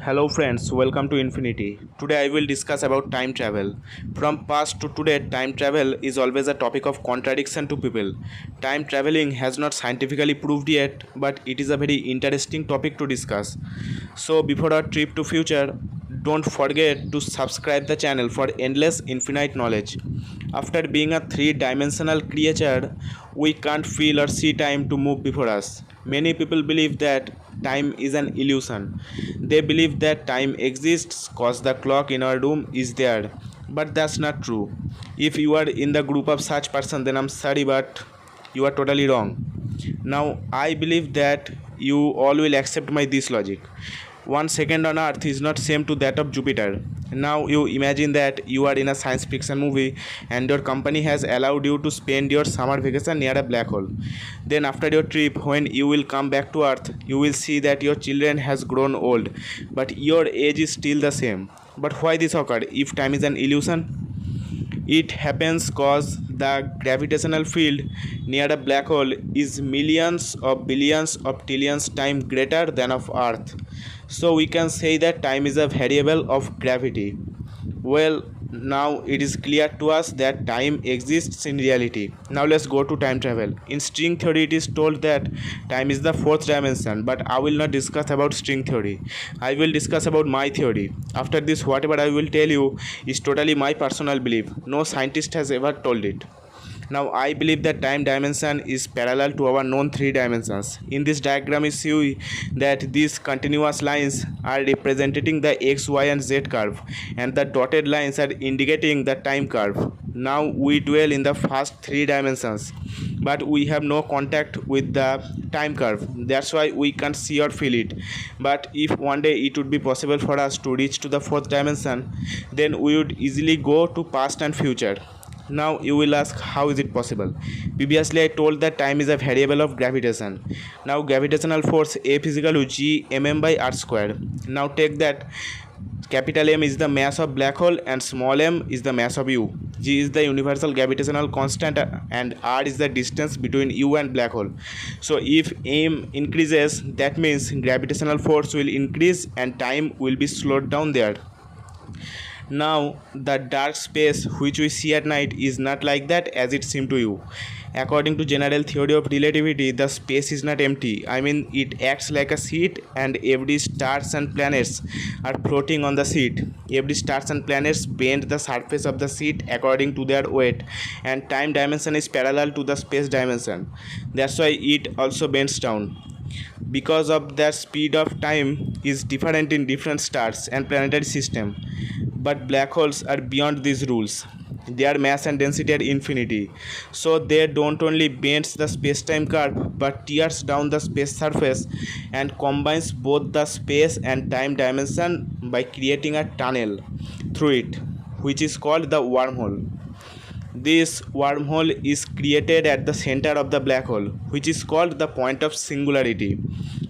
Hello friends, welcome to Infinity. Today I will discuss about time travel. From past to today, time travel is always a topic of contradiction to people. Time traveling has not scientifically proved yet, but it is a very interesting topic to discuss. So before our trip to future, don't forget to subscribe the channel for endless infinite knowledge. After being a three-dimensional creature, we can't feel or see time to move before us. Many people believe that time is an illusion. They believe that time exists cause the clock in our room is there. But that's not true. If you are in the group of such person, then I'm sorry, but you are totally wrong. Now I believe that you all will accept my this logic. 1 second on earth is not same to that of Jupiter. Now you imagine that you are in a science fiction movie and your company has allowed you to spend your summer vacation near a black hole. Then after your trip, when you will come back to earth, you will see that your children has grown old but your age is still the same. But why this occurred if time is an illusion? It happens cause the gravitational field near a black hole is millions of billions of trillions times greater than of earth. So we can say that time is a variable of gravity. Well, now it is clear to us that time exists in reality. Now let's go to time travel. In string theory it is told that time is the fourth dimension, but I will not discuss about string theory. I will discuss about my theory. After this, whatever I will tell you is totally my personal belief. No scientist has ever told it. Now I believe that time dimension is parallel to our known three dimensions. In this diagram you see that these continuous lines are representing the x, y and z curve and the dotted lines are indicating the time curve. Now we dwell in the first three dimensions, but we have no contact with the time curve. That's why we can't see or feel it. But if one day it would be possible for us to reach to the fourth dimension, then we would easily go to past and future. Now you will ask, how is it possible? Previously I told that time is a variable of gravitation. Now gravitational force F is equal to g mm by r square. Now take that capital M is the mass of black hole and small m is the mass of u. G is the universal gravitational constant and r is the distance between u and black hole. So if m increases, that means gravitational force will increase and time will be slowed down there. Now the dark space which we see at night is not like that as it seems to you. According to general theory of relativity, the space is not empty. I mean, it acts like a seat and every stars and planets are floating on the seat. Every stars and planets bend the surface of the seat according to their weight, and time dimension is parallel to the space dimension. That's why it also bends down. Because of the speed of time is different in different stars and planetary system. But black holes are beyond these rules. Their mass and density are infinity. So they don't only bend the space-time curve but tears down the space surface and combines both the space and time dimension by creating a tunnel through it, which is called the wormhole. This wormhole is created at the center of the black hole, which is called the point of singularity.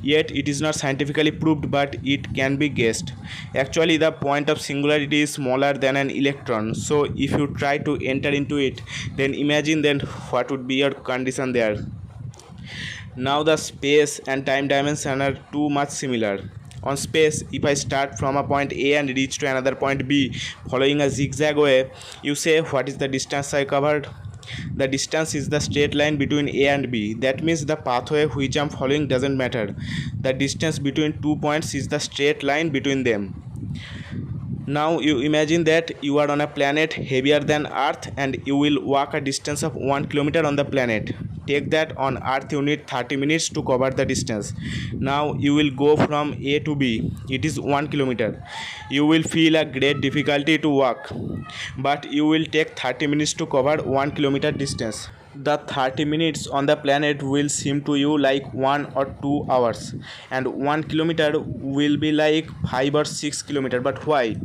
Yet it is not scientifically proved, but it can be guessed. Actually, the point of singularity is smaller than an electron. So if you try to enter into it, then imagine then what would be your condition there. Now the space and time dimension are too much similar. On space, if I start from a point A and reach to another point B following a zigzag way, you say, what is the distance I covered? The distance is the straight line between A and B. That means the pathway which I am following doesn't matter. The distance between 2 points is the straight line between them. Now you imagine that you are on a planet heavier than Earth and you will walk a distance of 1 kilometer on the planet. Take that, on Earth you need 30 minutes to cover the distance. Now you will go from A to B. It is 1 kilometer. You will feel a great difficulty to walk, but you will take 30 minutes to cover 1 kilometer distance. The 30 minutes on the planet will seem to you like 1 or 2 hours, and 1 kilometer will be like 5 or 6 kilometers. But why?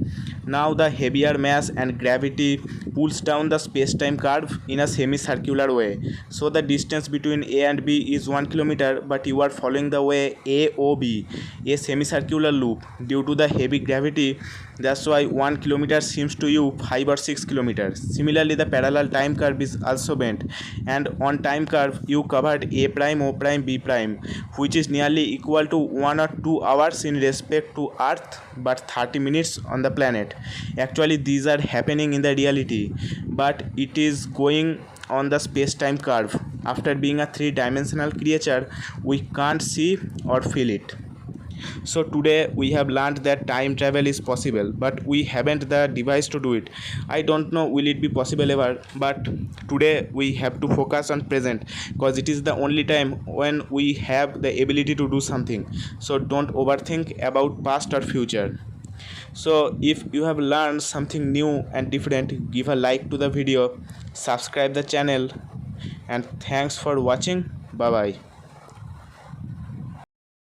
Now the heavier mass and gravity pulls down the space-time curve in a semicircular way. So the distance between A and B is 1 kilometer, but you are following the way AOB, a semicircular loop. Due to the heavy gravity, that's why 1 kilometer seems to you 5 or 6 kilometers. Similarly, the parallel time curve is also bent, and on time curve you covered A prime, O prime, B prime, which is nearly equal to 1 or 2 hours in respect to Earth, but 30 minutes on the planet. Actually, these are happening in the reality, but it is going on the space-time curve. After being a three-dimensional creature, we can't see or feel it. So today we have learned that time travel is possible, but we haven't the device to do it. I don't know will it be possible ever, but today we have to focus on present, because it is the only time when we have the ability to do something. So don't overthink about past or future. So if you have learned something new and different, give a like to the video, subscribe the channel, and thanks for watching. Bye bye.